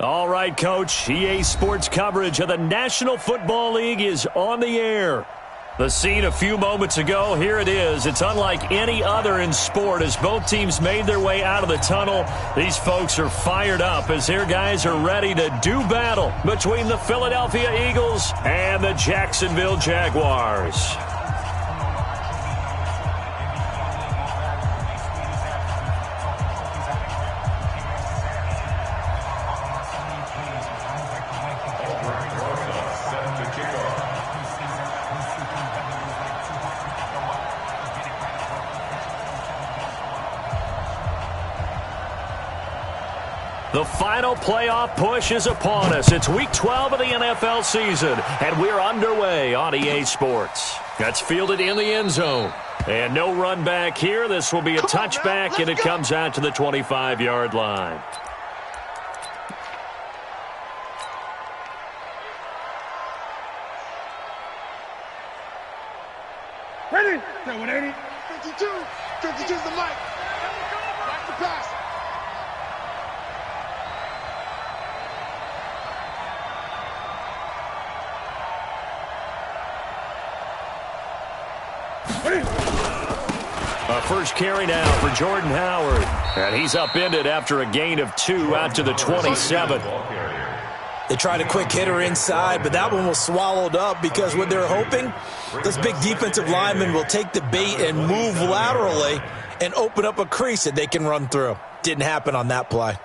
All right, Coach. EA Sports coverage of the National Football League is on the air. The scene a few moments ago, here it is. It's unlike any other in sport as both teams made their way out of the tunnel. These folks are fired up as their guys are ready to do battle between the Philadelphia Eagles and the Jacksonville Jaguars. The final playoff push is upon us. It's Week 12 of the NFL season, and we're underway on EA Sports. That's fielded in the end zone. And no run back here. This will be a touchback, and it comes out to the 25-yard line. Ready? 180. 52. 52's the mic. Back to pass. A first carry now for Jordan Howard. And he's upended after a gain of 2 out to the 27. They tried a quick hitter inside, but that one was swallowed up because what they're hoping, those big defensive linemen will take the bait and move laterally and open up a crease that they can run through. Didn't happen on that play.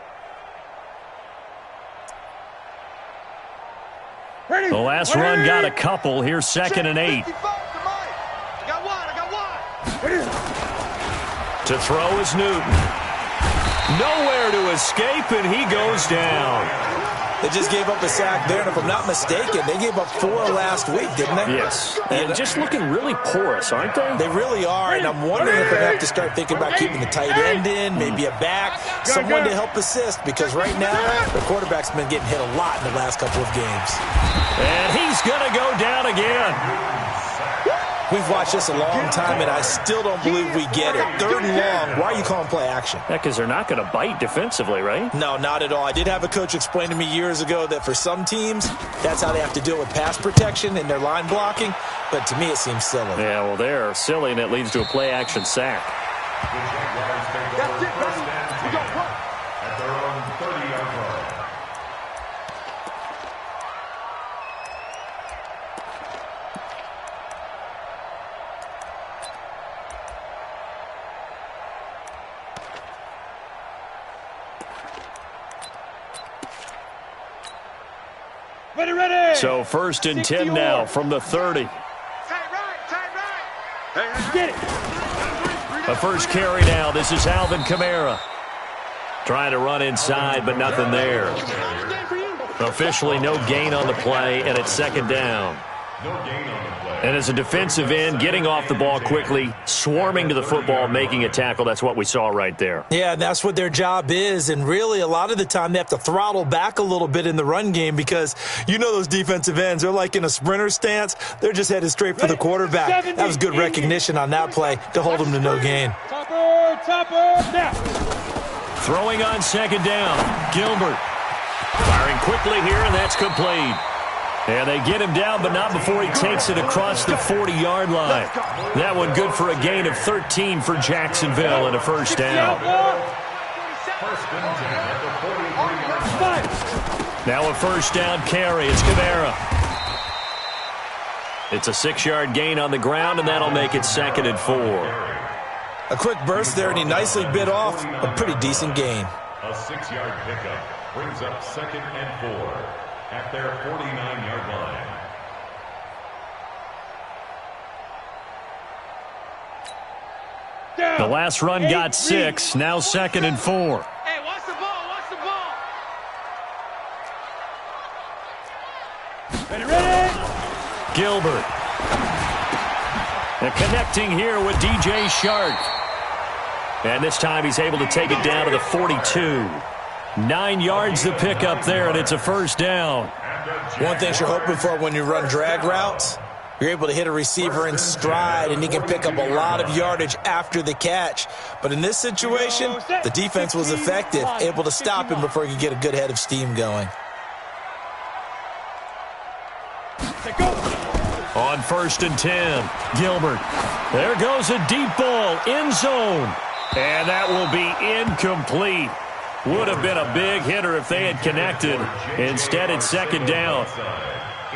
The last run got a couple. Here's 2nd and 8. To throw is Newton. Nowhere to escape, and he goes down. They just gave up a sack there, and if I'm not mistaken, they gave up 4 last week, didn't they? Yes. And just looking really porous, aren't they? They really are, and I'm wondering if they have to start thinking about keeping the tight end in, maybe a back, someone to help assist, because right now, the quarterback's been getting hit a lot in the last couple of games. And he's going to go down again. We've watched this a long time, and I still don't believe we get it. 3rd and long, why are you calling play action? Yeah, because they're not going to bite defensively, right? No, not at all. I did have a coach explain to me years ago that for some teams, that's how they have to deal with pass protection and their line blocking, but to me it seems silly. Yeah, well, they're silly, and it leads to a play-action sack. That's it, buddy. We got one. At their own 30-yard line. Ready. So 1st and 10 now from the 30. Tight right. Hey, get it. A first carry now. This is Alvin Kamara. Trying to run inside, but nothing there. Officially no gain on the play, and it's 2nd down. No gain on the play. And as a defensive end, getting off the ball quickly, swarming to the football, making a tackle, that's what we saw right there. Yeah, that's what their job is, and really a lot of the time they have to throttle back a little bit in the run game because you know those defensive ends, they're like in a sprinter stance. They're just headed straight for the quarterback. That was good recognition on that play to hold them to no gain. Topper, now. Throwing on 2nd down, Gilbert. Firing quickly here, and that's complete. And they get him down, but not before he takes it across the 40-yard line. That one good for a gain of 13 for Jacksonville and a first down. Now a first down carry. It's Kamara. It's a 6-yard gain on the ground, and that'll make it 2nd and 4. A quick burst there, and he nicely bit off a pretty decent gain. A 6-yard pickup brings up 2nd and 4 at their 49-yard line. The last run got 6. Now 2nd and 4. Hey, watch the ball. Watch the ball. Ready. Gilbert. And connecting here with DJ Shark. And this time he's able to take it down to the 42. 9 yards to pick up there, and it's a first down. One thing you're hoping for when you run drag routes, You're able to hit a receiver in stride, and he can pick up a lot of yardage after the catch. But in this situation, the defense was effective, able to stop him before he could get a good head of steam going. On 1st and 10, Gilbert. There goes a deep ball, end zone. And that will be incomplete. Would have been a big hitter if they had connected. Instead, it's 2nd down.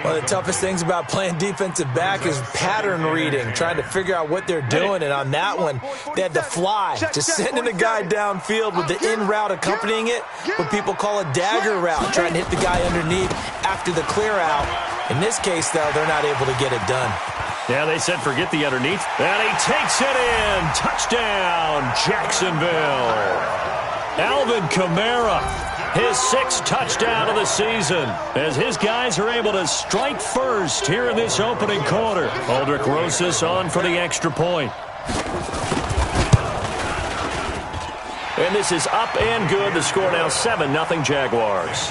One of the toughest things about playing defensive back is pattern reading, trying to figure out what they're doing. And on that one, they had to fly, just sending a guy downfield with the in route accompanying it, what people call a dagger route, trying to hit the guy underneath after the clear out. In this case, though, they're not able to get it done. Yeah, they said forget the underneath. And he takes it in. Touchdown, Jacksonville. Alvin Kamara, his 6th touchdown of the season, as his guys are able to strike first here in this opening quarter. Aldrich Rosas on for the extra point. And this is up and good. The score now 7-0 Jaguars.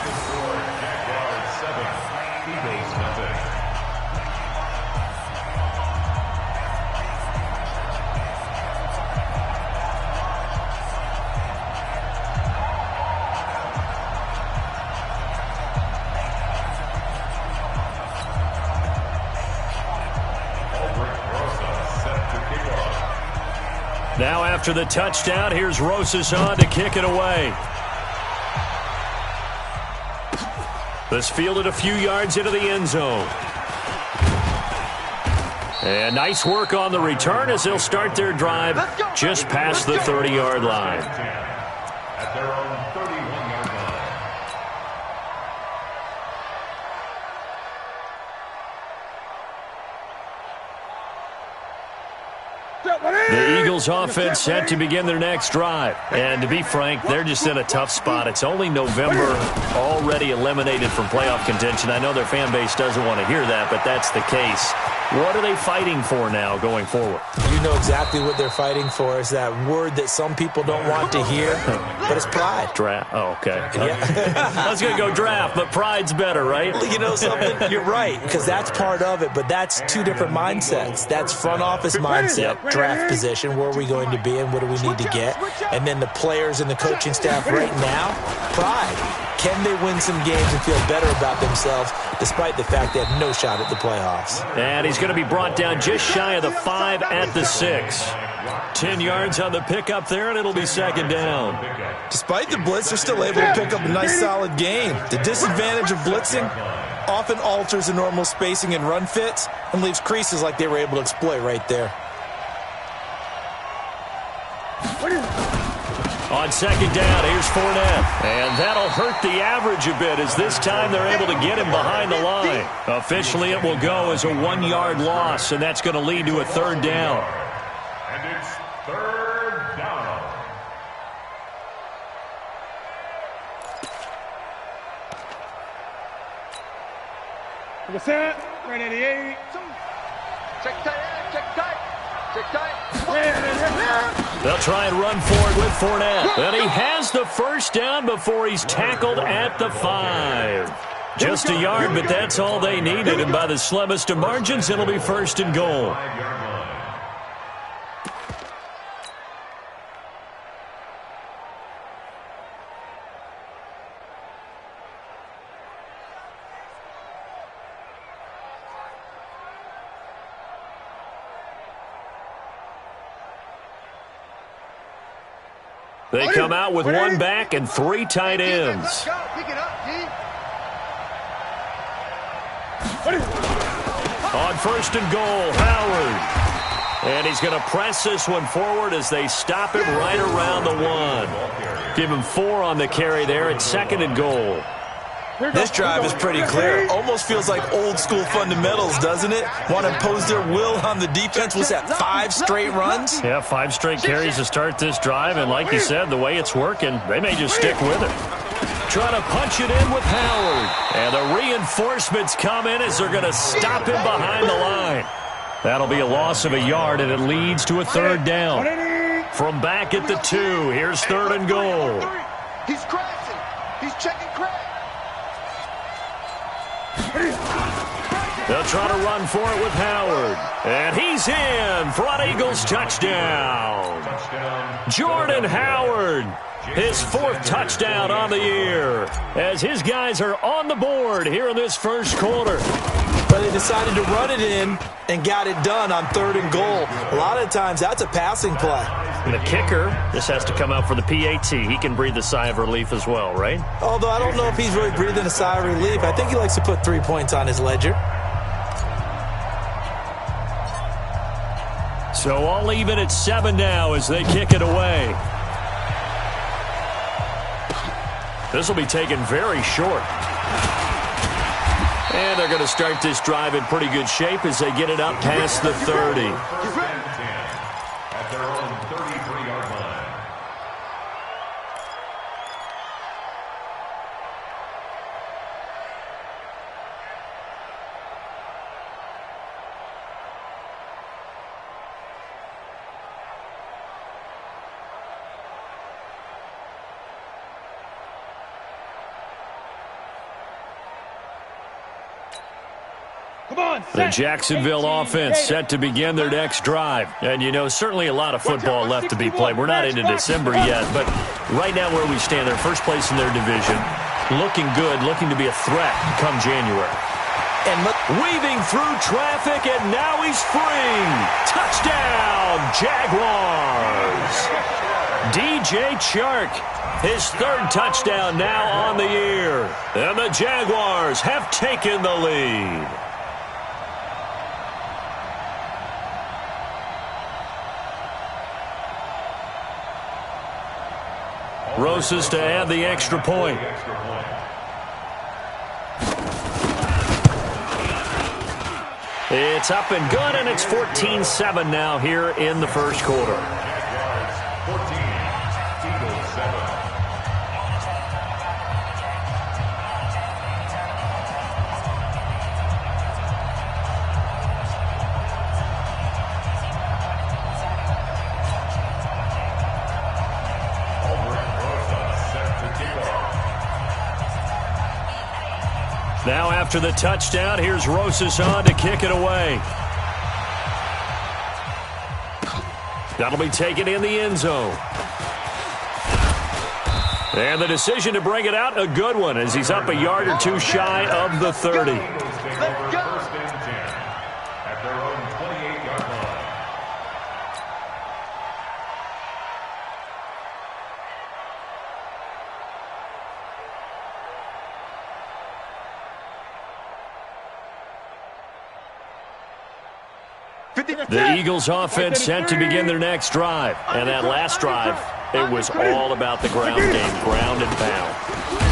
Now after the touchdown, here's Rosas on to kick it away. This fielded a few yards into the end zone. And nice work on the return as they'll start their drive just past the 30-yard line. At their own 31-yard line. The Eagles offense set to begin their next drive. And to be frank, they're just in a tough spot. It's only November, already eliminated from playoff contention. I know their fan base doesn't want to hear that, but that's the case. What are they fighting for now going forward? You know exactly what they're fighting for. Is that word that some people don't want to hear, but it's pride. Draft. Oh, okay. Yeah. I was going to go draft, but pride's better, right? You know something? You're right, because that's part of it, but that's two different mindsets. That's front office mindset, draft position, where are we going to be and what do we need to get? And then the players and the coaching staff right now, pride. Can they win some games and feel better about themselves despite the fact they have no shot at the playoffs? And he's going to be brought down just shy of the 5 at the 6. 10 yards on the pickup there, and it'll be 2nd down. Despite the blitz, they're still able to pick up a nice solid gain. The disadvantage of blitzing often alters the normal spacing and run fits and leaves creases like they were able to exploit right there. On 2nd down, here's Fournette. And that'll hurt the average a bit as this time they're able to get him behind the line. Officially, it will go as a 1-yard loss, and that's going to lead to a 3rd down. And it's 3rd down. Look at that. Right at the 8. Check tight, check tight. Check tight. They'll try and run forward with Fournette. And he has the 1st down before he's tackled at the 5. Just a yard, but that's all they needed. And by the slimmest of margins, it'll be 1st and goal. They come out with 1 back and 3 tight ends. On 1st and goal, Howard. And he's going to press this one forward as they stop him right around the 1. Give him 4 on the carry there at 2nd and goal. This drive is pretty clear. Almost feels like old school fundamentals, doesn't it? Want to impose their will on the defense. Was that 5 straight runs? Yeah, 5 straight carries to start this drive. And like you said, the way it's working, they may just stick with it. Trying to punch it in with Howard. And the reinforcements come in as they're going to stop him behind the line. That'll be a loss of a yard, and it leads to a 3rd down. From back at the 2, here's 3rd and goal. He's crashing. He's checking crash. They'll try to run for it with Howard. And he's in for an Eagles touchdown. Jordan Howard, his 4th touchdown on the year, as his guys are on the board here in this first quarter. But they decided to run it in and got it done on 3rd and goal. A lot of times that's a passing play. And the kicker, this has to come out for the PAT. He can breathe a sigh of relief as well, right? Although I don't know if he's really breathing a sigh of relief. I think he likes to put 3 points on his ledger. So all even at 7 now as they kick it away. This will be taken very short. And they're going to start this drive in pretty good shape as they get it up past the 30. At their own 33-yard line. The Jacksonville offense set to begin their next drive. And, you know, certainly a lot of football left to be played. We're not into December yet, but right now where we stand, they're first place in their division. Looking good, looking to be a threat come January. And weaving through traffic, and now he's free. Touchdown, Jaguars. DJ Chark, his 3rd touchdown now on the year. And the Jaguars have taken the lead. Rosas to add the extra point. It's up and good, and it's 14-7 now here in the first quarter. Now after the touchdown, here's Rosas on to kick it away. That'll be taken in the end zone. And the decision to bring it out, a good one, as he's up a yard or two shy of the 30. Let's go. First and 10 at their own 28-yard line. The Eagles offense set to begin their next drive. And that last drive, it was all about the ground game, ground and pound.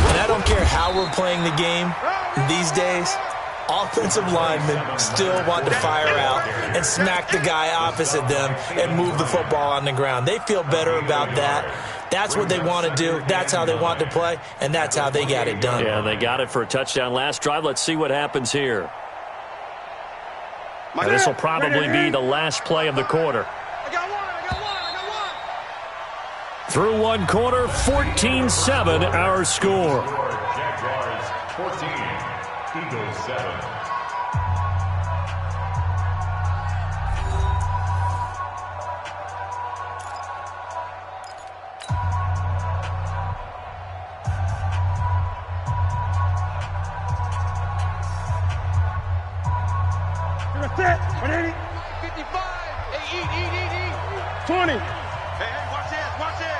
And I don't care how we're playing the game these days, offensive linemen still want to fire out and smack the guy opposite them and move the football on the ground. They feel better about that. That's what they want to do. That's how they want to play, and that's how they got it done. Yeah, they got it for a touchdown last drive. Let's see what happens here. This will probably be the last play of the quarter. I got one. Through one quarter, 14-7 our score. Jaguars 14, Eagles 7. That's it. 180. 55. Hey, eat. 20. Hey, watch this.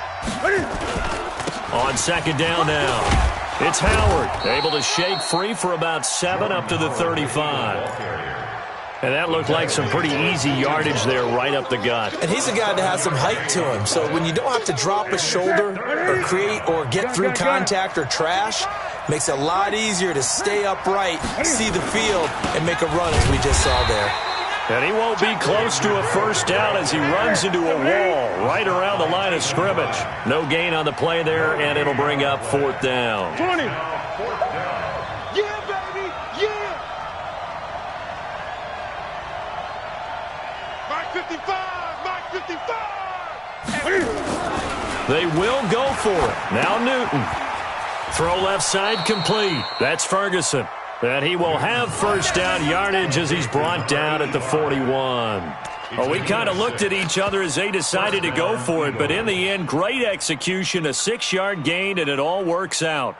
Ready. On second down now, it's Howard, able to shake free for about 7 up to the 35. And that looked like some pretty easy yardage there right up the gut. And he's a guy that has some height to him. So when you don't have to drop a shoulder or create or get through contact or trash, makes it a lot easier to stay upright, see the field, and make a run as we just saw there. And he won't be close to a first down as he runs into a wall right around the line of scrimmage. No gain on the play there, and it'll bring up fourth down. 20. Yeah, baby. Yeah. Mark 55. Mark 55. They will go for it. Now Newton. Throw left side complete. That's Ferguson. And he will have first down yardage as he's brought down at the 41. Well, we kind of looked at each other as they decided to go for it, but in the end, great execution, a 6-yard gain, and it all works out.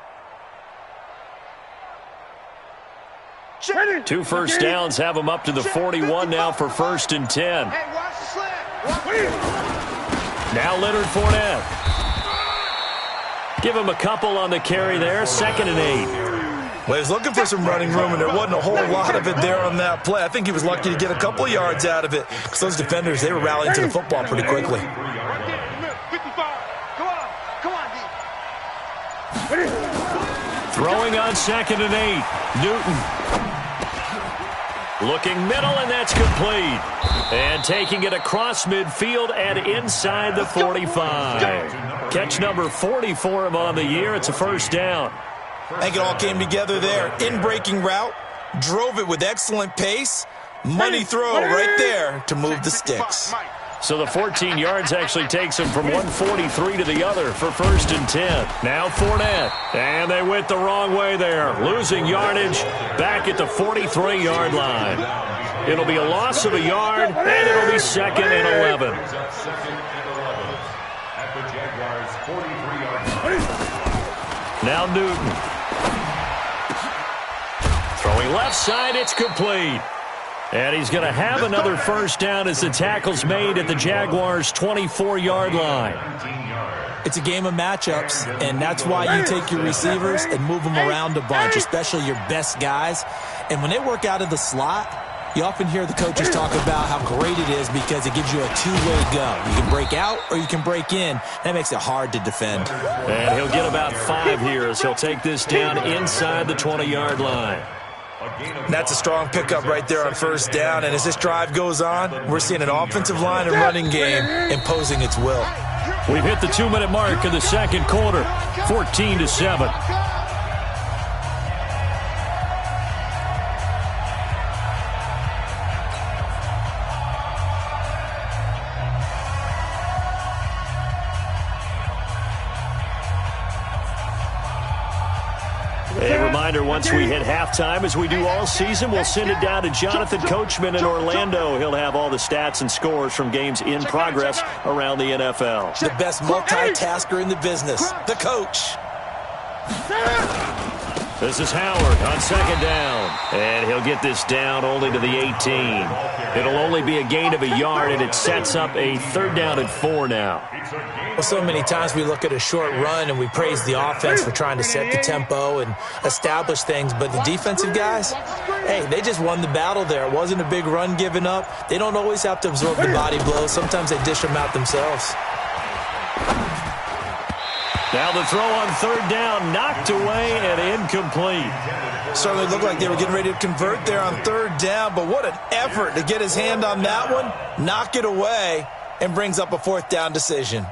2 first downs have him up to the 41 now for 1st and 10. Now Leonard Fournette. Give him a couple on the carry there, 2nd and 8. Well, he was looking for some running room, and there wasn't a whole lot of it there on that play. I think he was lucky to get a couple of yards out of it because those defenders, they were rallying to the football pretty quickly. Throwing on 2nd and 8. Newton. Looking middle, and that's complete. And taking it across midfield and inside the 45. Catch number 40 for him on the year. It's a first down. I think it all came together there. In-breaking route, drove it with excellent pace. Money throw right there to move the sticks. So the 14 yards actually takes him from 143 to the other for 1st and 10. Now Fournette. And they went the wrong way there. Losing yardage back at the 43-yard line. It'll be a loss of a yard, and it'll be 2nd and 11. Now Newton. Throwing left side, it's complete. And he's going to have another first down as the tackle's made at the Jaguars' 24-yard line. It's a game of matchups, and that's why you take your receivers and move them around a bunch, especially your best guys. And when they work out of the slot, you often hear the coaches talk about how great it is because it gives you a two-way go. You can break out or you can break in. That makes it hard to defend. And he'll get about 5 here as he'll take this down inside the 20-yard line. And that's a strong pickup right there on first down. And as this drive goes on, we're seeing an offensive line and running game imposing its will. We've hit the 2-minute mark of the second quarter, 14-7. A reminder, once we hit halftime, as we do all season, we'll send it down to Jonathan Coachman in Orlando. He'll have all the stats and scores from games in progress around the NFL. The best multitasker in the business, the coach. This is Howard on 2nd down. And he'll get this down only to the 18. It'll only be a gain of a yard, and it sets up a 3rd down and 4 now. Well, so many times we look at a short run and we praise the offense for trying to set the tempo and establish things. But the defensive guys, hey, they just won the battle there. It wasn't a big run given up. They don't always have to absorb the body blows. Sometimes they dish them out themselves. Now the throw on 3rd down, knocked away and incomplete. Certainly looked like they were getting ready to convert there on 3rd down, but what an effort to get his hand on that one, knock it away, and brings up a 4th down decision.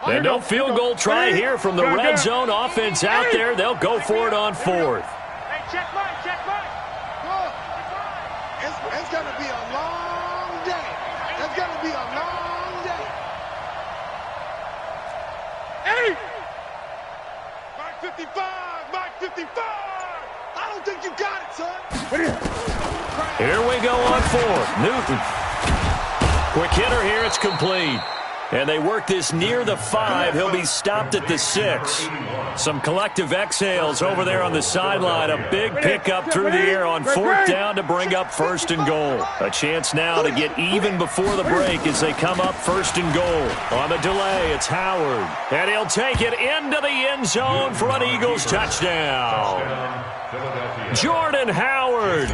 And no field goal try here from the red zone offense out there. They'll go for it on 4th. Hey, check mine, check mine. It's going to be a long day. It's going to be a long day. Hey! Mark 55, Mark 55. I don't think you got it, son. Here we go on 4th. Newton. Quick hitter here. It's complete. And they work this near the 5. He'll be stopped at the 6. Some collective exhales over there on the sideline. A big pickup through the air on 4th down to bring up 1st and goal. A chance now to get even before the break as they come up 1st and goal. On the delay, it's Howard. And he'll take it into the end zone for an Eagles touchdown. Jordan Howard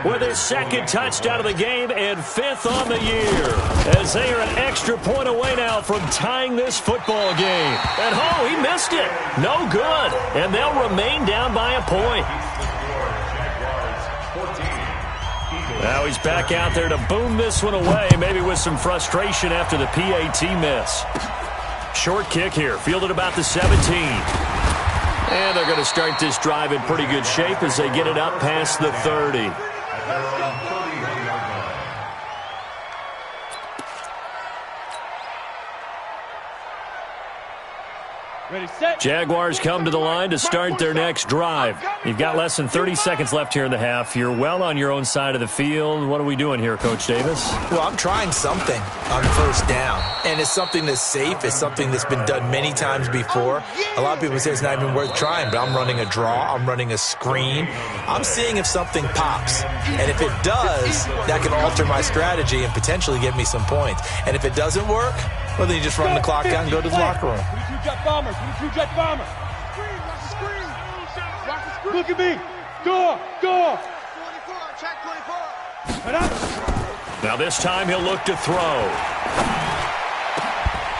with his 2nd touchdown of the game and 5th on the year. As they are an extra point away now from tying this football game. And oh, he missed it. No good. And they'll remain down by a point. Now he's back out there to boom this one away, maybe with some frustration after the PAT miss. Short kick here, fielded about the 17. And they're going to start this drive in pretty good shape as they get it up past the 30. Jaguars come to the line to start their next drive. You've got less than 30 seconds left here in the half. You're well on your own side of the field. What are we doing here, Coach Davis? Well, I'm trying something on first down, and it's something that's safe. It's something that's been done many times before. A lot of people say it's not even worth trying, but I'm running a draw. I'm running a screen. I'm seeing if something pops, and if it does, that can alter my strategy and potentially get me some points. And if it doesn't work, well, then you just run the clock out and go to the locker room. Jet bombers. Jet bombers. Watch the screen. Watch the screen. Look at me. Go. 24. Check 24. Now this time he'll look to throw.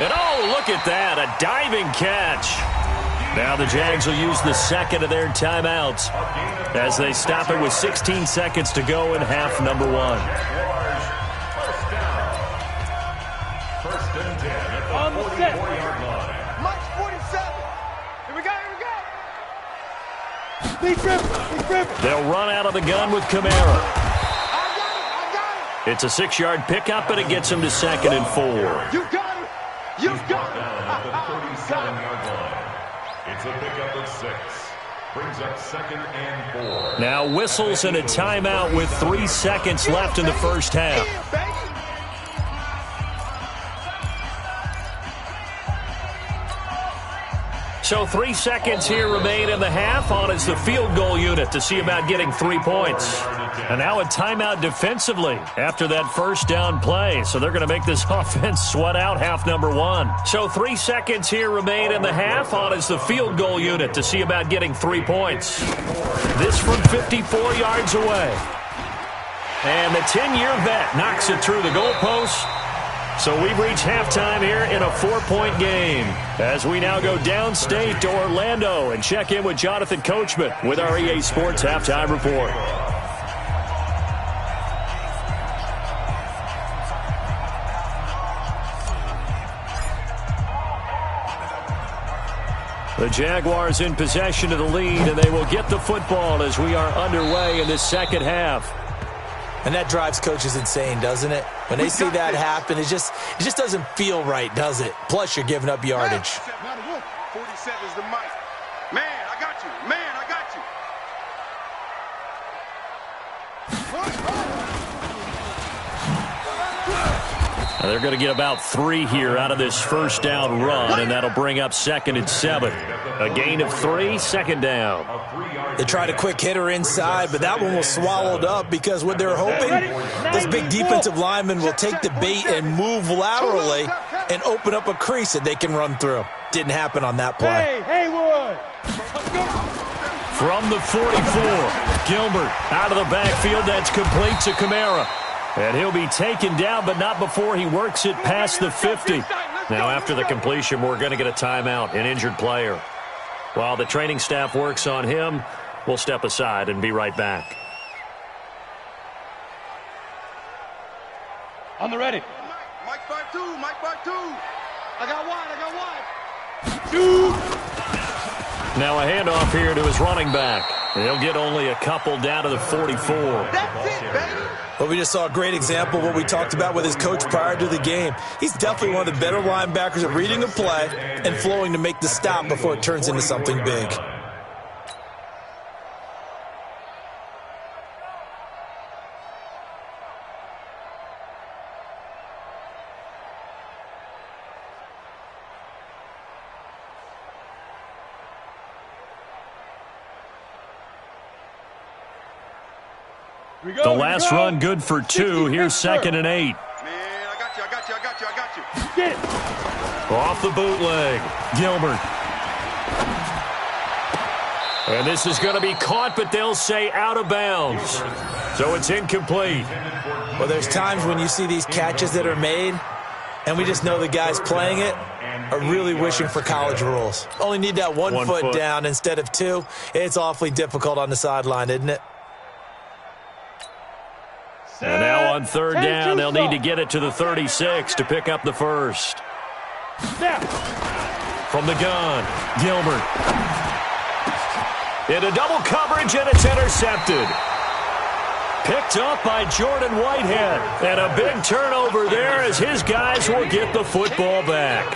And oh, look at that. A diving catch. Now the Jags will use the second of their timeouts as they stop it with 16 seconds to go in half number one. First and 10 at the On the set. 44-yard line. Mike 47. Here we go. Big rip. They'll run out of the gun with Kamara. I got it. It's a 6-yard pickup, and it gets him to second and 4. You got it. Down at the 37-yard line. It's a pickup of 6. Brings up second and 4. Now whistles and a timeout with 3 seconds left in the first half. So 3 seconds here remain in the half. On is the field goal unit to see about getting 3 points. And now a timeout defensively after that first down play. So they're going to make this offense sweat out half number one. So 3 seconds here remain in the half. On is the field goal unit to see about getting 3 points. This from 54 yards away. And the 10-year vet knocks it through the goalpost. So we've reached halftime here in a 4-point game as we now go downstate to Orlando and check in with Jonathan Coachman with our EA Sports Halftime Report. The Jaguars in possession of the lead, and they will get the football as we are underway in this second half. And that drives coaches insane, doesn't it? When they see that happen, it just doesn't feel right, does it? Plus, you're giving up yardage. 47 is the mic. Man, I got you. Now they're going to get about 3 here out of this first down run, and that'll bring up second and 7. A gain of 3, second down. They tried a quick hitter inside, but that one was swallowed up because what they're hoping, this big defensive lineman will take the bait and move laterally and open up a crease that they can run through. Didn't happen on that play. Haywood. From the 44, Gilbert out of the backfield. That's complete to Kamara. And he'll be taken down, but not before he works it past the 50. Now, after the completion, we're going to get a timeout, an injured player. While the training staff works on him, we'll step aside and be right back. On the ready. Mike 5-2. I got one. 2. Now a handoff here to his running back. He'll get only a couple down to the 44. That's it, baby. Well, we just saw a great example of what we talked about with his coach prior to the game. He's definitely one of the better linebackers at reading a play and flowing to make the stop before it turns into something big. The last run good for 2. Here's second and 8. Man, I got you. Get it. Off the bootleg, Gilbert. And this is going to be caught, but they'll say out of bounds. So it's incomplete. Well, there's times when you see these catches that are made, and we just know the guys playing it are really wishing for college rules. Only need that one foot down instead of 2. It's awfully difficult on the sideline, isn't it? And now on third down, they'll need to get it to the 36 to pick up the first. From the gun, Gilbert. Into double coverage, and it's intercepted. Picked up by Jordan Whitehead. And a big turnover there as his guys will get the football back.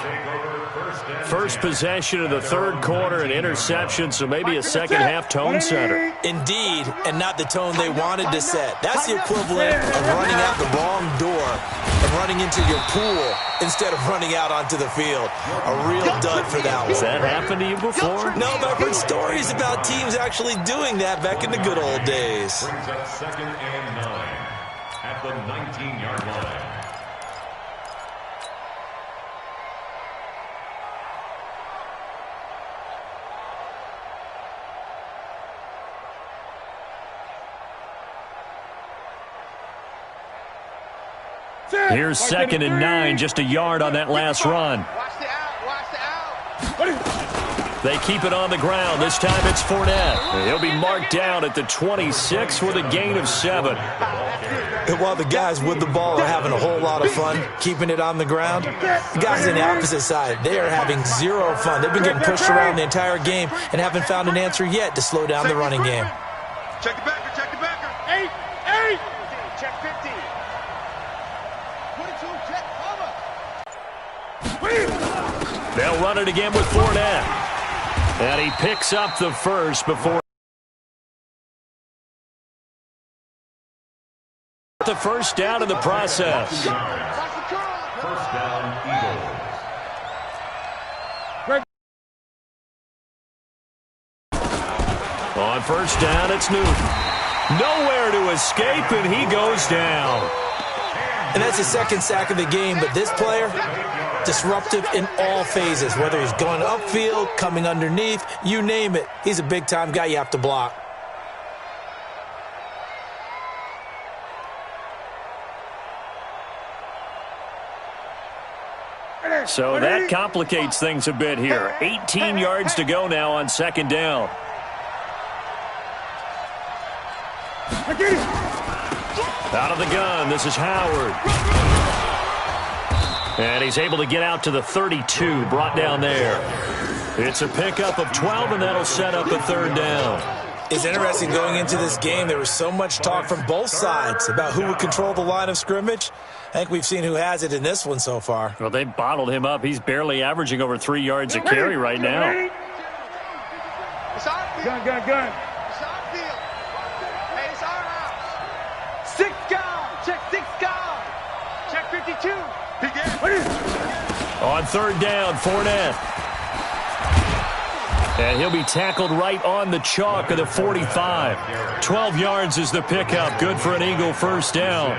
1st first possession of the third quarter, an interception, so maybe a second-half tone setter. Indeed, and not the tone they wanted to set. That's the equivalent of running out the wrong door and running into your pool instead of running out onto the field. A real dud for that one. Has that happened to you before? No, but I've heard stories about teams actually doing that back in the good old days. Brings up 2nd and 9 at the 19-yard line. Here's 2nd and 9, just a yard on that last run. Watch the out. Watch the out. They keep it on the ground. This time it's Fournette. He'll be marked down at the 26 with a gain of 7. And while the guys with the ball are having a whole lot of fun keeping it on the ground, the guys on the opposite side, they are having zero fun. They've been getting pushed around the entire game and haven't found an answer yet to slow down the running game. Check the backer. Check the backer. 8. Check 50. 22. Check cover. They'll run it again with Fournette. And he picks up the first before the first down in the process. First down, Eagles. On first down, it's Newton. Nowhere to escape, and he goes down. And that's his second sack of the game, but this player, disruptive in all phases, whether he's going upfield, coming underneath, you name it. He's a big-time guy you have to block. So that complicates things a bit here. 18 yards to go now on 2nd down. Out of the gun, this is Howard. And he's able to get out to the 32, brought down there. It's a pickup of 12, and that'll set up a 3rd down. It's interesting going into this game. There was so much talk from both sides about who would control the line of scrimmage. I think we've seen who has it in this one so far. Well, they bottled him up. He's barely averaging over 3 yards a carry right now. It's on field. Gun. It's on field. Hey, it's our house. 6 gone. Check 6 gone. Check 52. On 3rd down, Fournette. And he'll be tackled right on the chalk of the 45. 12 yards is the pickup. Good for an Eagle first down.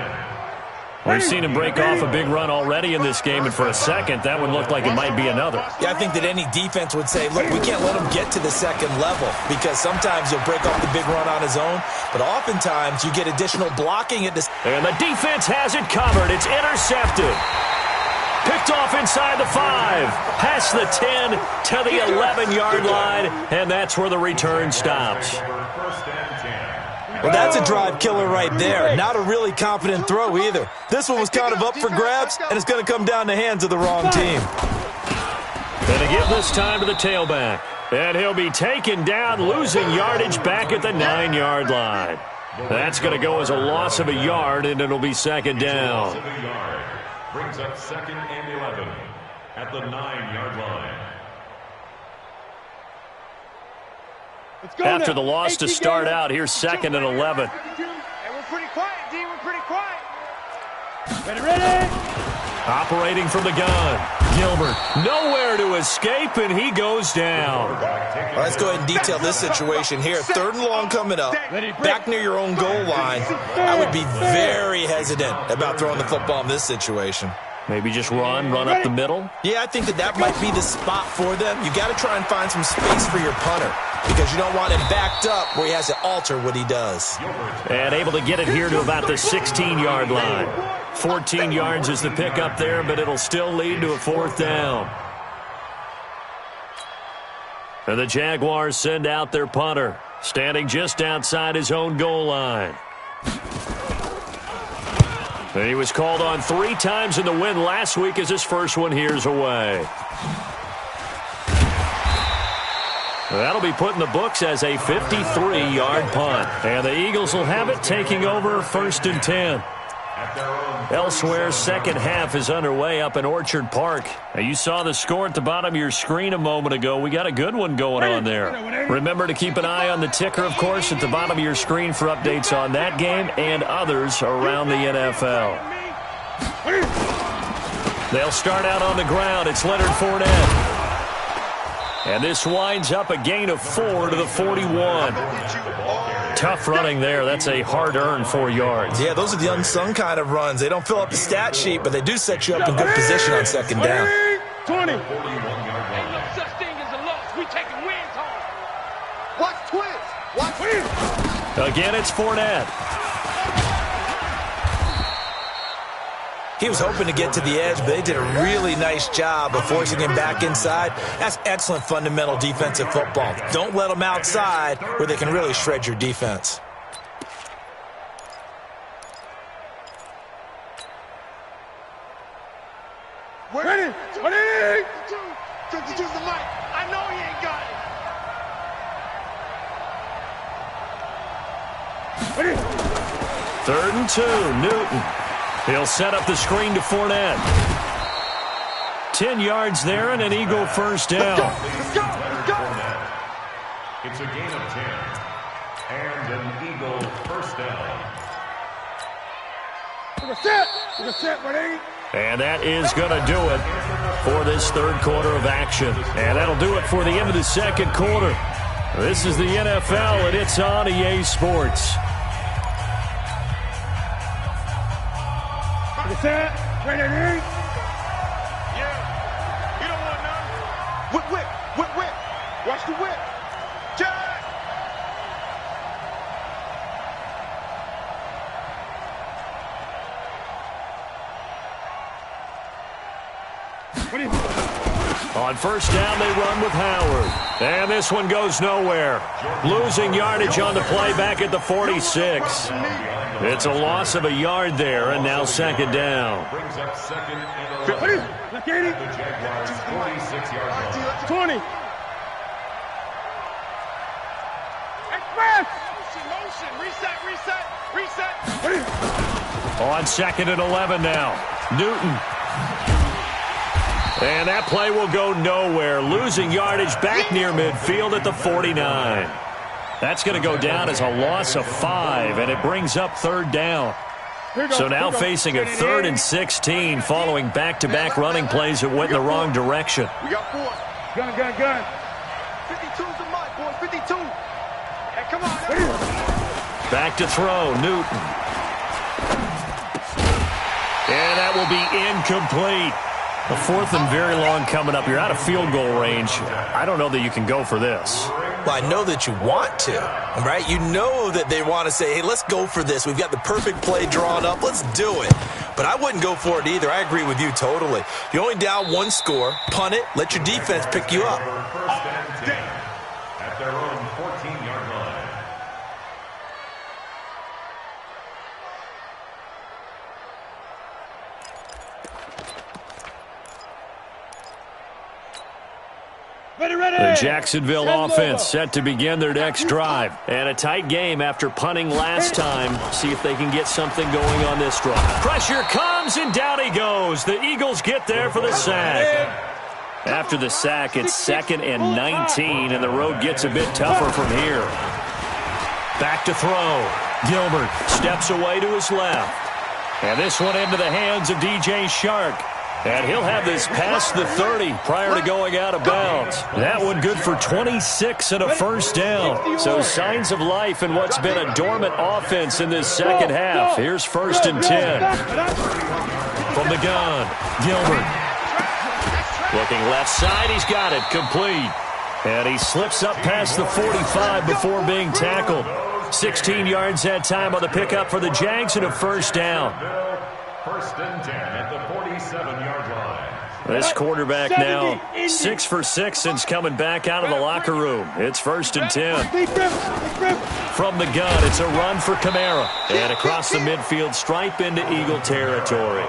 We've seen him break off a big run already in this game, and for a second, that one looked like it might be another. Yeah, I think that any defense would say, look, we can't let him get to the 2nd level because sometimes he'll break off the big run on his own, but oftentimes you get additional blocking at this. And the defense has it covered. It's intercepted. Picked off inside the 5, past the 10 to the 11-yard line, and that's where the return stops. Well, that's a drive killer right there. Not a really confident throw either. This one was kind of up for grabs, and it's going to come down the hands of the wrong team. And to give this time to the tailback. And he'll be taken down, losing yardage back at the 9-yard line. That's going to go as a loss of a yard, and it'll be 2nd down. Brings up 2nd and 11 at the 9-yard line. After the loss to start out, here's 2nd and 11. Hey, we're pretty quiet, D. We're pretty quiet. Ready. Operating from the gun. Gilbert, nowhere to escape, and he goes down. Well, let's go ahead and detail this situation here. 3rd and long coming up, back near your own goal line. I would be very hesitant about throwing the football in this situation. Maybe just run up the middle. Yeah, I think that might be the spot for them. You got to try and find some space for your punter because you don't want him backed up where he has to alter what he does. And able to get it here to about the 16-yard line. 14 yards is the pickup there, but it'll still lead to a 4th down. And the Jaguars send out their punter, standing just outside his own goal line. And he was called on 3 times in the win last week as his first one here's away. That'll be put in the books as a 53-yard punt. And the Eagles will have it, taking over 1st and 10. Elsewhere, second half is underway up in Orchard Park. Now, you saw the score at the bottom of your screen a moment ago. We got a good one going on there. Remember to keep an eye on the ticker, of course, at the bottom of your screen for updates on that game and others around the NFL. They'll start out on the ground. It's Leonard Fournette. And this winds up a gain of 4 to the 41. Tough running there. That's a hard-earned 4 yards. Yeah, those are the unsung kind of runs. They don't fill up the stat sheet, but they do set you up in good position on second down. 20. Ain't no such thing as a loss. We taking wins home. Watch twins. Watch twins. Again, it's Fournette. He was hoping to get to the edge, but they did a really nice job of forcing him back inside. That's excellent fundamental defensive football. Don't let them outside where they can really shred your defense. Ready? 20. 52's the mic. I know he ain't got it. Ready? 3rd and 2, Newton. He'll set up the screen to Fournette. 10 yards there and an Eagle first down. Let's go. Let's go. It's a gain of 10 and an Eagle first down. We're set, ready? And that is going to do it for this third quarter of action. And that'll do it for the end of the second quarter. This is the NFL, and it's on EA Sports. Set, ready? Yeah. You don't want none. Whip, whip, whip, whip. Watch the whip. Jack. Ready? On first down, they run with Howard. And this one goes nowhere. Losing yardage on the play back at the 46. It's a loss of a yard there, and now second down. Brings up second and Ready? 11. Look at it. The Jaguars' 46-yard line. 20. Express. Motion. Reset. Ready? On second and 11 now. Newton. And that play will go nowhere. Losing yardage back near midfield at the 49. That's going to go down as a loss of 5, and it brings up third down. So now facing a 3rd and 16 following back-to-back running plays that went in the wrong direction. We got 4. Gun. 52's the mic, boys. 52. Hey, come on. Back to throw, Newton. And that will be incomplete. A 4th and very long coming up. You're out of field goal range. I don't know that you can go for this. Well, I know that you want to, right? You know that they want to say, hey, let's go for this. We've got the perfect play drawn up. Let's do it. But I wouldn't go for it either. I agree with you totally. You're only down 1 score. Punt it. Let your defense pick you up. First and 10 at their own 14-yard line. Ready. The Jacksonville offense set to begin their next drive. And a tight game after punting last time. See if they can get something going on this drive. Pressure comes, and down he goes. The Eagles get there for the sack. After the sack, it's 2nd and 19, and the road gets a bit tougher from here. Back to throw. Gilbert steps away to his left. And this one into the hands of DJ Shark. And he'll have this past the 30 prior to going out of bounds. That one good for 26 and a first down. So signs of life in what's been a dormant offense in this second half. Here's 1st and 10. From the gun, Gilbert. Looking left side, he's got it, complete. And he slips up past the 45 before being tackled. 16 yards that time on the pickup for the Jags and a first down. 1st and 10 at the 47-yard line. This quarterback now 6 for 6 since coming back out of the locker room. It's 1st and 10. From the gun, it's a run for Kamara. And across the midfield stripe into Eagle territory.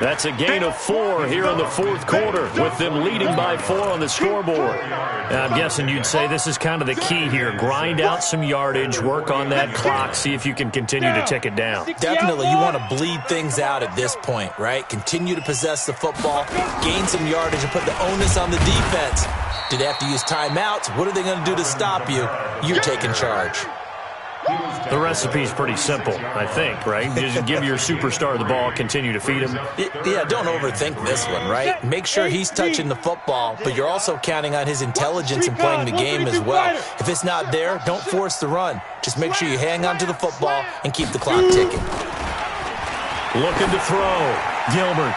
That's a gain of 4 here in the 4th quarter, with them leading by 4 on the scoreboard. I'm guessing you'd say this is kind of the key here. Grind out some yardage, work on that clock, see if you can continue to tick it down. Definitely, you want to bleed things out at this point, right? Continue to possess the football, gain some yardage, and put the onus on the defense. Do they have to use timeouts? What are they going to do to stop you? You're taking charge. The recipe's pretty simple, I think, right? Just give your superstar the ball, continue to feed him. Yeah, don't overthink this one, right? Make sure he's touching the football, but you're also counting on his intelligence in playing the game as well. If it's not there, don't force the run. Just make sure you hang on to the football and keep the clock ticking. Looking to throw. Gilbert.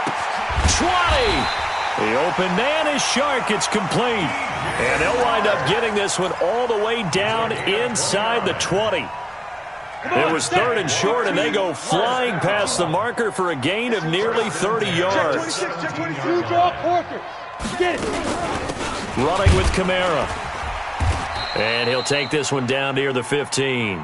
20! The open man is Shark. It's complete. And they'll wind up getting this one all the way down inside the 20. It was 3rd and short, and they go flying past the marker for a gain of nearly 30 yards. Running with Kamara. And he'll take this one down near the 15.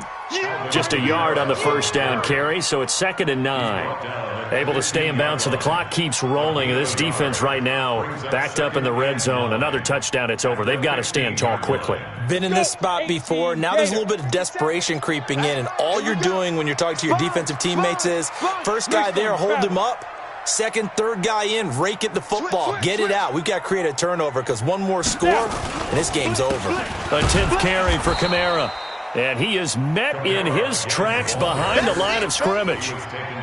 Just a yard on the first down carry, so it's 2nd and 9. Able to stay in bounds, so the clock keeps rolling. This defense right now backed up in the red zone. Another touchdown, it's over. They've got to stand tall quickly. Been in this spot before. Now there's a little bit of desperation creeping in, and all you're doing when you're talking to your defensive teammates is, first guy there, hold him up. Second, third guy in, rake at the football. Get it out. We've got to create a turnover because one more score, and this game's over. A 10th carry for Kamara. And he is met in his tracks behind the line of scrimmage.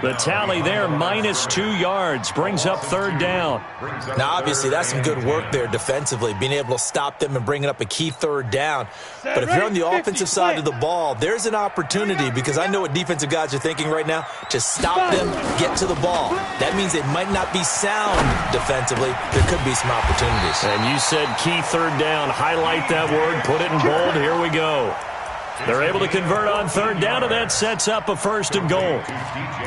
The tally there, -2 yards, brings up 3rd down. Now, obviously, that's some good work there defensively, being able to stop them and bringing up a key 3rd down. But if you're on the offensive side of the ball, there's an opportunity, because I know what defensive guys are thinking right now. Just stop them, get to the ball. That means they might not be sound defensively. There could be some opportunities. And you said key 3rd down. Highlight that word, put it in bold. Here we go. They're able to convert on 3rd down, and that sets up a 1st and goal.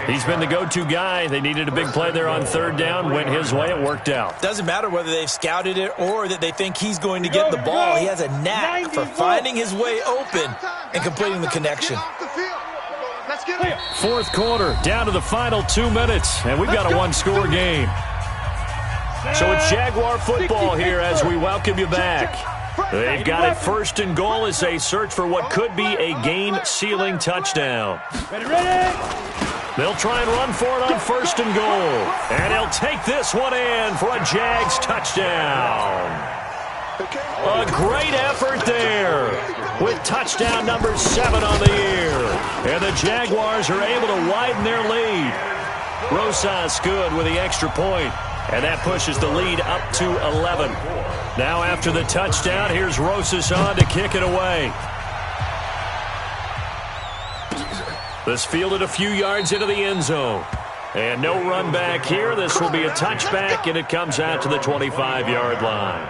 He's been the go-to guy. They needed a big play there on 3rd down. Went his way. It worked out. Doesn't matter whether they've scouted it or that they think he's going to get the ball. He has a knack for finding his way open and completing the connection. 4th quarter, down to the final 2 minutes, and we've got a 1-score game. So it's Jaguar football here as we welcome you back. They've got it 1st and goal as they search for what could be a game-sealing touchdown. They'll try and run for it on 1st and goal. And he'll take this one in for a Jags touchdown. A great effort there with touchdown number 7 on the year. And the Jaguars are able to widen their lead. Rosas good with the extra point. And that pushes the lead up to 11. Now after the touchdown, here's Rosas on to kick it away. This fielded a few yards into the end zone. And no run back here. This will be a touchback, and it comes out to the 25-yard line.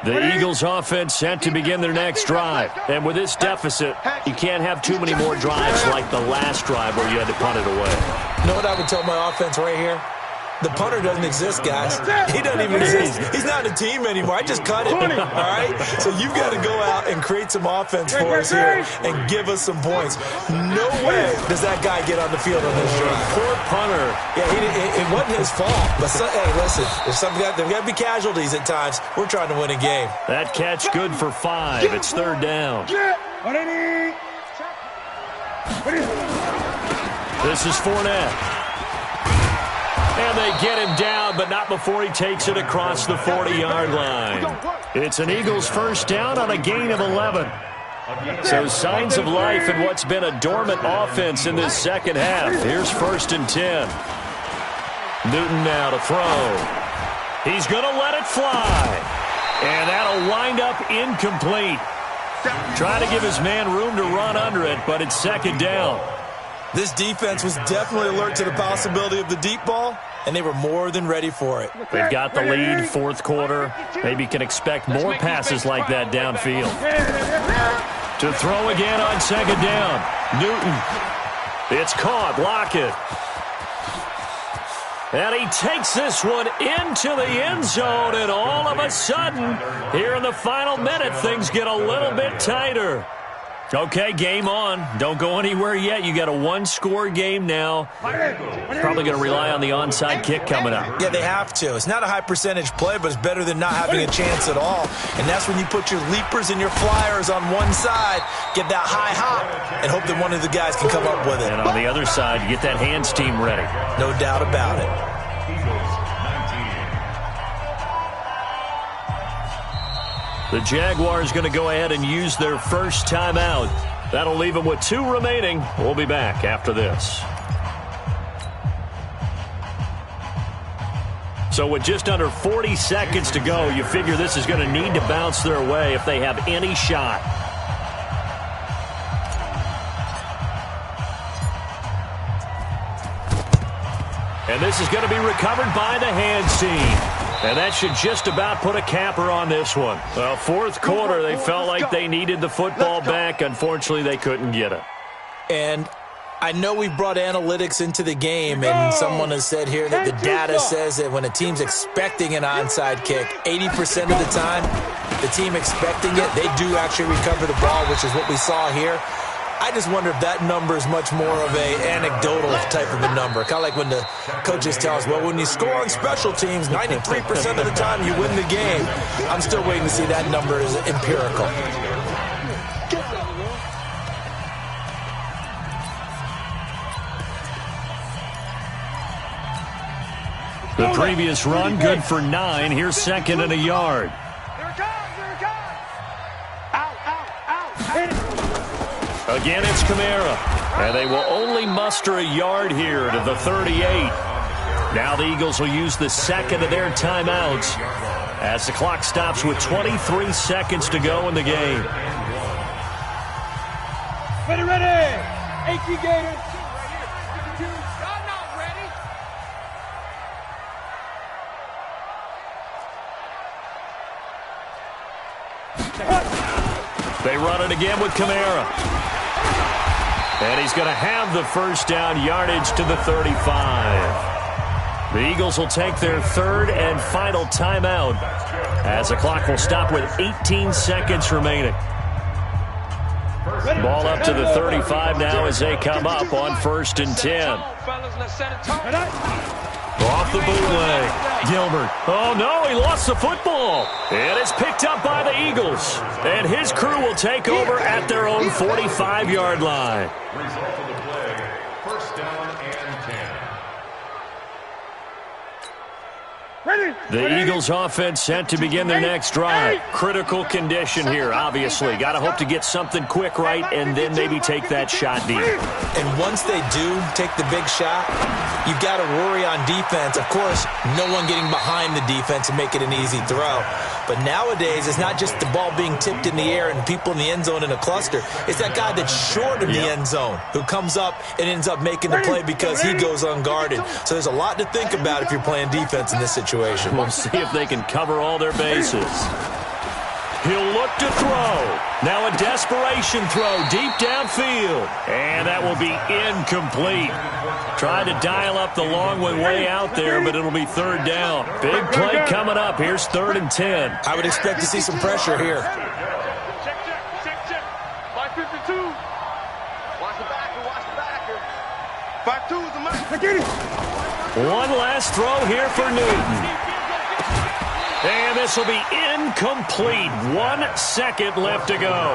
The Eagles offense set to begin their next drive. And with this deficit, you can't have too many more drives like the last drive where you had to punt it away. You know what I would tell my offense right here? The punter doesn't exist, guys. He doesn't even exist. He's not a team anymore. I just cut it, all right? So you've got to go out and create some offense for us here and give us some points. No way does that guy get on the field on this drive. Poor punter. Yeah, it wasn't his fault. But, hey, listen, there's got to be casualties at times. We're trying to win a game. That catch good for 5. It's 3rd down. This is Fournette. And they get him down, but not before he takes it across the 40-yard line. It's an Eagles 1st down on a gain of 11. So signs of life in what's been a dormant offense in this second half. Here's 1st and 10. Newton now to throw. He's going to let it fly. And that'll wind up incomplete. Trying to give his man room to run under it, but it's 2nd down. This defense was definitely alert to the possibility of the deep ball, and they were more than ready for it. They've got the lead, fourth quarter. Maybe can expect more passes like that downfield. To throw again on second down. Newton. It's caught. Lockett. And he takes this one into the end zone, and all of a sudden, here in the final minute, things get a little bit tighter. Okay, game on. Don't go anywhere yet. You got a one-score game now. Probably going to rely on the onside kick coming up. Yeah, they have to. It's not a high-percentage play, but it's better than not having a chance at all. And that's when you put your leapers and your flyers on one side, get that high hop, and hope that one of the guys can come up with it. And on the other side, you get that hands team ready. No doubt about it. The Jaguars going to go ahead and use their first timeout. That'll leave them with 2 remaining. We'll be back after this. So with just under 40 seconds to go, you figure this is going to need to bounce their way if they have any shot. And this is going to be recovered by the hands team. And that should just about put a capper on this one. Well, fourth quarter, they felt like they needed the football back. Unfortunately, they couldn't get it. And I know we brought analytics into the game, and someone has said here that the data says that when a team's expecting an onside kick, 80% of the time, the team expecting it, they do actually recover the ball, which is what we saw here. I just wonder if that number is much more of an anecdotal type of a number. Kind of like when the coaches tell us, well, when you score on special teams, 93% of the time you win the game. I'm still waiting to see that number is empirical. The previous run, good for 9. Here's second and a yard. There it goes, there it goes. Out. Hit it. Again, it's Kamara. And they will only muster a yard here to the 38. Now the Eagles will use the second of their timeouts as the clock stops with 23 seconds to go in the game. Ready. 18 Gators. Y'all not ready. They run it again with Kamara. And he's going to have the first down, yardage to the 35. The Eagles will take their third and final timeout as the clock will stop with 18 seconds remaining. Ball up to the 35 now as they come up on 1st and 10. Off the bootleg. Gilbert. Oh, no, he lost the football. And it's picked up by the Eagles. And his crew will take over at their own 45-yard line. Result of the play, 1st down and 10. The Eagles offense set to begin their next drive. Critical condition here, obviously. Got to hope to get something quick right and then maybe take that shot deep. And once they do take the big shot, you've got to worry on defense. Of course, no one getting behind the defense and make it an easy throw. But nowadays, it's not just the ball being tipped in the air and people in the end zone in a cluster. It's that guy that's short of the end zone who comes up and ends up making the play because he goes unguarded. So there's a lot to think about if you're playing defense in this situation. We'll see if they can cover all their bases. He'll look to throw. Now a desperation throw deep downfield. And that will be incomplete. Tried to dial up the long one way out there, but it'll be 3rd down. Big play coming up. Here's 3rd and 10. I would expect to see some pressure here. Check. 552. Watch the backer. 5-2 is the mark. One last throw here for Newton. And this will be incomplete. 1 second left to go.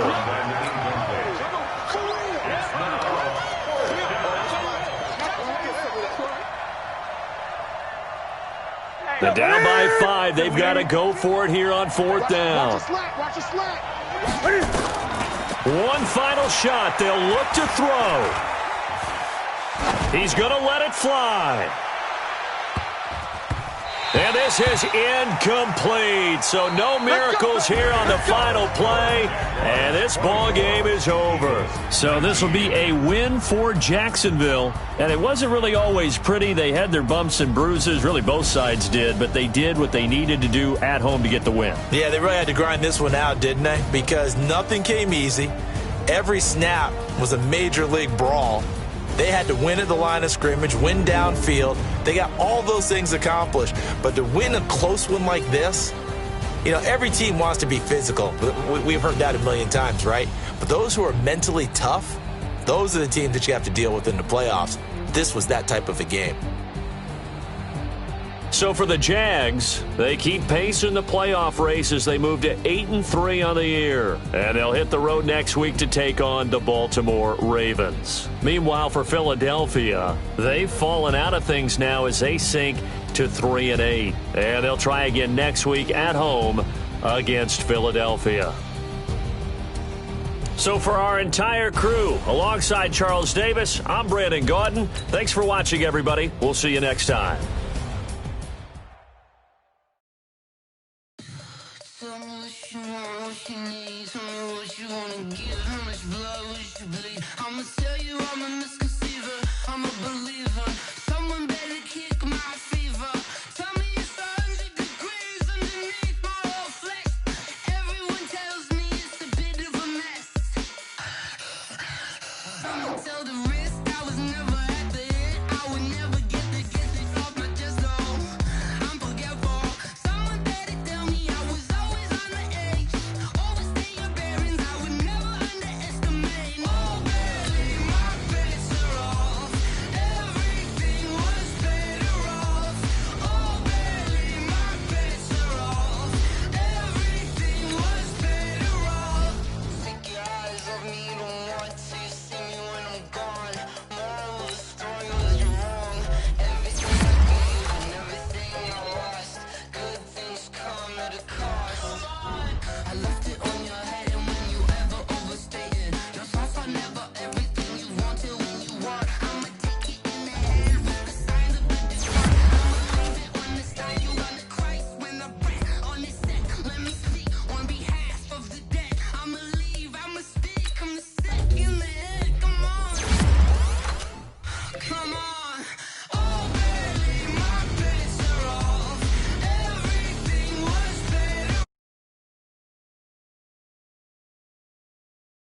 They're down by 5. They've got to go for it here on 4th down. Watch the slack. One final shot. They'll look to throw. He's going to let it fly. And this is incomplete. So no miracles here on the final play. And this ball game is over. So this will be a win for Jacksonville. And it wasn't really always pretty. They had their bumps and bruises. Really, both sides did. But they did what they needed to do at home to get the win. Yeah, they really had to grind this one out, didn't they? Because nothing came easy. Every snap was a major league brawl. They had to win at the line of scrimmage, win downfield. They got all those things accomplished. But to win a close one like this, you know, every team wants to be physical. We've heard that a million times, right? But those who are mentally tough, those are the teams that you have to deal with in the playoffs. This was that type of a game. So for the Jags, they keep pace in the playoff race as they move to 8-3 on the year. And they'll hit the road next week to take on the Baltimore Ravens. Meanwhile, for Philadelphia, they've fallen out of things now as they sink to 3-8. And they'll try again next week at home against Philadelphia. So for our entire crew, alongside Charles Davis, I'm Brandon Gaudin. Thanks for watching, everybody. We'll see you next time. Tell me what you want, what you need. Tell me what you wanna give. How much blood would you bleed? I'ma tell you I'm a misconceiver. I'm a believer.